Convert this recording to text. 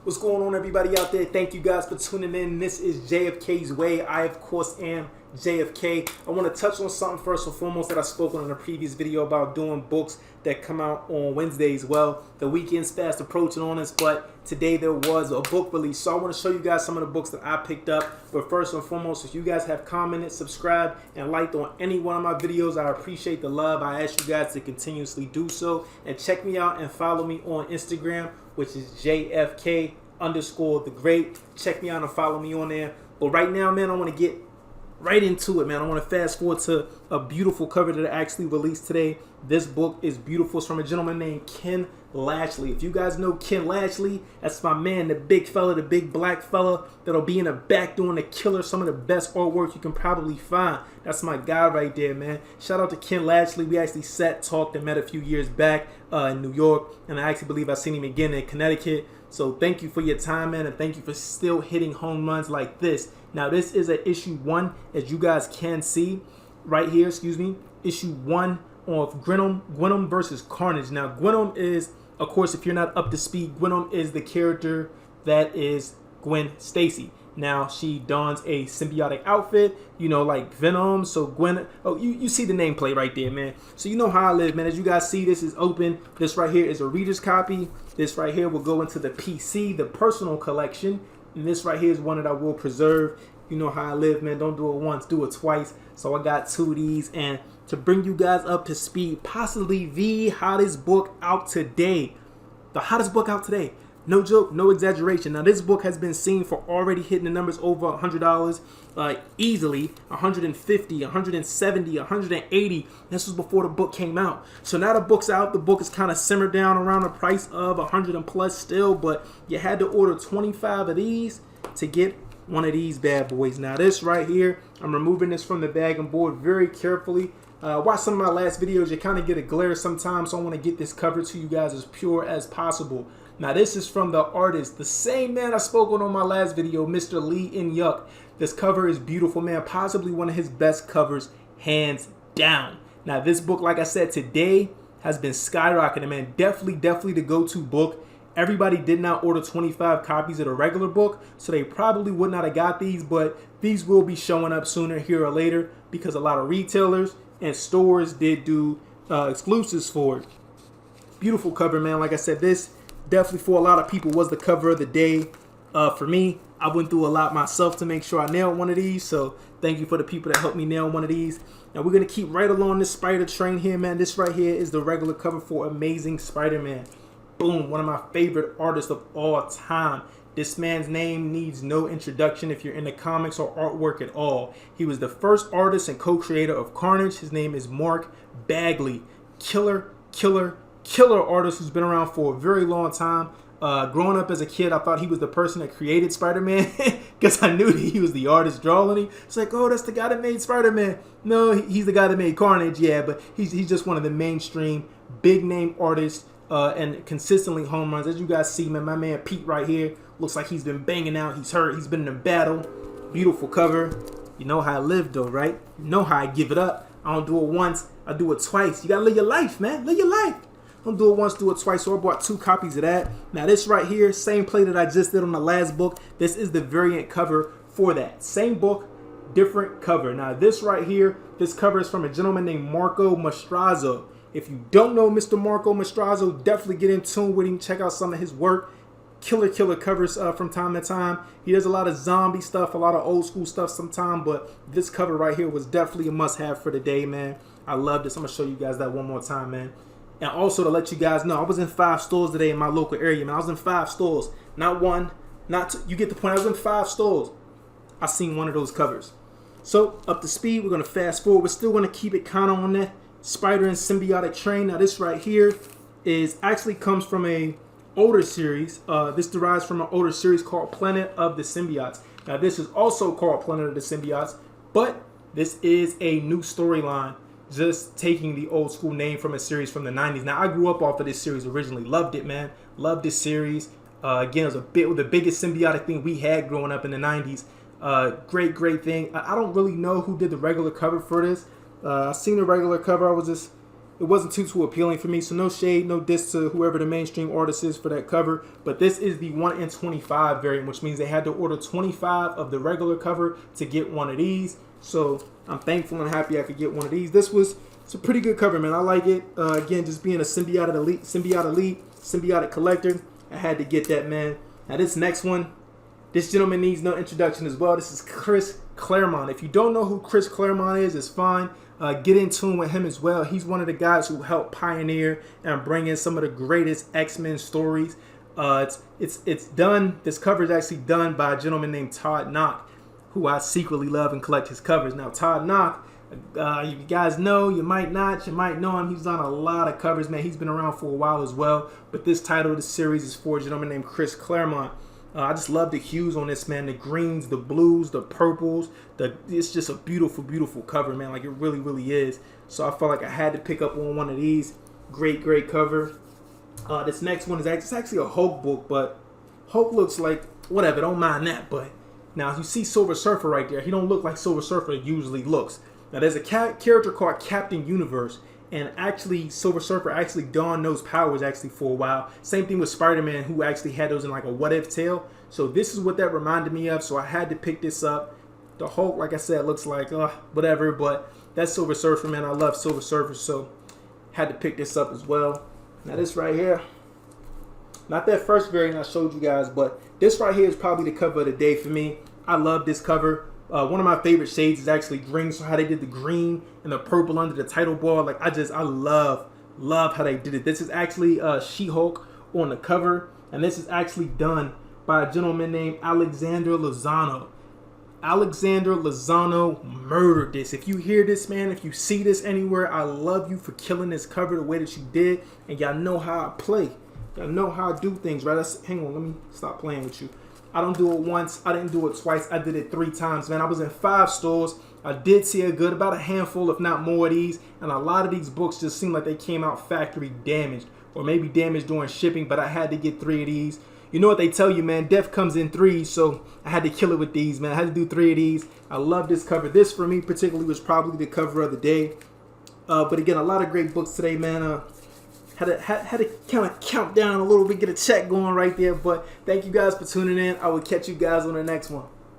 What's going on, everybody out there? Thank you guys for tuning in. This is JFK's Way. I, of course, am JFK. I want to touch on something first and foremost that I spoke on in a previous video about doing books that come out on Wednesdays. Well, the weekend's fast approaching on us, but today there was a book release. So I want to show you guys some of the books that I picked up. But first and foremost, if you guys have commented, subscribed, and liked on any one of my videos, I appreciate the love. I ask you guys to continuously do so. And check me out and follow me on Instagram, which is JFK_the Great. Check me out and follow me on there. But right now, man, I want to get right into it, man. I want to fast forward to a beautiful cover that I actually released today. This book is beautiful. It's from a gentleman named Ken Lashley. If you guys know Ken Lashley, that's my man, the big fella, the big black fella that'll be in the back doing the killer, some of the best artwork you can probably find. That's my guy right there, man. Shout out to Ken Lashley. We actually sat, talked, and met a few years back in New York, and I actually believe I seen him again in Connecticut. So thank you for your time, man, and thank you for still hitting home runs like this. Now, this is an issue 1, as you guys can see right here, issue 1 of Gwenum versus Carnage. Now, Gwenum is, of course, if you're not up to speed, Gwenum is the character that is Gwen Stacy. Now, she dons a symbiotic outfit, you know, like Venom. So Gwen, oh, you see the nameplate right there, man. So you know how I live, man. As you guys see, this is open. This right here is a reader's copy. This right here will go into the PC, the personal collection. And this right here is one that I will preserve. You know how I live, man. Don't do it once, do it twice. So I got 2 of these. And to bring you guys up to speed, possibly the hottest book out today. The hottest book out today. No joke, no exaggeration. Now, this book has been seen for already hitting the numbers over $100, easily, $150, $170, $180. This was before the book came out. So now the book's out. The book is kind of simmered down around the price of $100 and plus still, but you had to order 25 of these to get one of these bad boys. Now, this right here, I'm removing this from the bag and board very carefully. Watch some of my last videos. You kind of get a glare sometimes, so I want to get this cover to you guys as pure as possible. Now, this is from the artist, the same man I spoke on my last video, Mr. Lee In Yuk. This cover is beautiful, man. Possibly one of his best covers, hands down. Now, this book, like I said, today has been skyrocketing, man. Definitely the go-to book. Everybody did not order 25 copies of the regular book, so they probably would not have got these, but these will be showing up sooner here or later because a lot of retailers and stores did do exclusives for it. Beautiful cover, man. Like I said, this definitely for a lot of people was the cover of the day. For me, I went through a lot myself to make sure I nailed one of these, so thank you for the people that helped me nail one of these. Now, we're going to keep right along this Spider train here, man. This right here is the regular cover for Amazing Spider-Man. Boom, one of my favorite artists of all time. This man's name needs no introduction if you're into comics or artwork at all. He was the first artist and co-creator of Carnage. His name is Mark Bagley. Killer artist who's been around for a very long time. Growing up as a kid, I thought he was the person that created Spider-Man because I knew that he was the artist drawing him. It's like, oh, that's the guy that made Spider-Man. No, he's the guy that made Carnage, yeah, but he's just one of the mainstream big name artists and consistently home runs. As you guys see, man, my man Pete right here looks like he's been banging out. He's hurt. He's been in a battle. Beautiful cover. You know how I live, though, right? You know how I give it up. I don't do it once. I do it twice. You got to live your life, man. Live your life. Don't do it once, do it twice. So I bought 2 copies of that. Now, this right here, same play that I just did on the last book. This is the variant cover for that. Same book, different cover. Now, this right here, this cover is from a gentleman named Marco Mastrazzo. If you don't know Mr. Marco Mastrazzo, definitely get in tune with him. Check out some of his work. Killer covers from time to time. He does a lot of zombie stuff, a lot of old school stuff sometimes, but this cover right here was definitely a must-have for the day, man. I love this. I'm going to show you guys that one more time, man. And also to let you guys know, I was in 5 stores today in my local area, man. I was in 5 stores. Not one, not two. You get the point. I was in 5 stores. I seen one of those covers. So, up to speed, we're going to fast forward. We're still going to keep it kind of on that Spider and symbiotic train. Now, this right here is actually comes from a older series. This derives from an older series called Planet of the Symbiotes. Now, this is also called Planet of the Symbiotes, but this is a new storyline, just taking the old school name from a series from the 90s. Now, I grew up off of this series originally. Loved it, man. Loved this series. Again, it was the biggest symbiotic thing we had growing up in the 90s. Great thing. I don't really know who did the regular cover for this. I seen the regular cover. I was just it wasn't too appealing for me. So no shade, no diss to whoever the mainstream artist is for that cover. But this is the 1 in 25 variant, which means they had to order 25 of the regular cover to get one of these. So I'm thankful and happy I could get one of these. It's a pretty good cover, man. I like it. Again, just being a symbiotic collector, I had to get that, man. Now this next one, this gentleman needs no introduction as well. This is Chris Claremont. If you don't know who Chris Claremont is, it's fine. Get in tune with him as well. He's one of the guys who helped pioneer and bring in some of the greatest X-Men stories. It's done. This cover is actually done by a gentleman named Todd Knock, who I secretly love and collect his covers. Now Todd Knock, you guys know, you might not, you might know him. He's done a lot of covers, man. He's been around for a while as well. But this title of the series is for a gentleman named Chris Claremont. I just love the hues on this, man. The greens, the blues, the purples. It's just a beautiful, beautiful cover, man. Like, it really, really is. So I felt like I had to pick up on one of these. Great, great cover. This next one is actually a Hulk book, but Hulk looks like, whatever, don't mind that. But now, you see Silver Surfer right there. He don't look like Silver Surfer usually looks. Now, there's a character called Captain Universe. And actually, Silver Surfer actually donned those powers actually for a while. Same thing with Spider-Man, who actually had those in like a what-if tale. So this is what that reminded me of. So I had to pick this up. The Hulk, like I said, looks like whatever. But that's Silver Surfer, man. I love Silver Surfer, so had to pick this up as well. Now this right here, not that first variant I showed you guys, but this right here is probably the cover of the day for me. I love this cover. One of my favorite shades is actually green. So how they did the green and the purple under the title bar, like I love how they did it. This is actually She-Hulk on the cover, and this is actually done by a gentleman named Alexander Lozano. Alexander Lozano murdered this. If you hear this, man, if you see this anywhere, I love you for killing this cover the way that you did. And y'all know how I play. Y'all know how I do things, right? Hang on, let me stop playing with you. I don't do it once. I didn't do it twice. I did it 3 times, man. I was in 5 stores. I did see a good, about a handful, if not more of these. And a lot of these books just seem like they came out factory damaged, or maybe damaged during shipping, but I had to get 3 of these. You know what they tell you, man, death comes in 3s, so I had to kill it with these, man. I had to do 3 of these. I love this cover. This, for me particularly, was probably the cover of the day. But again, a lot of great books today, man. Had to kind of count down a little bit, get a check going right there. But thank you guys for tuning in. I will catch you guys on the next one.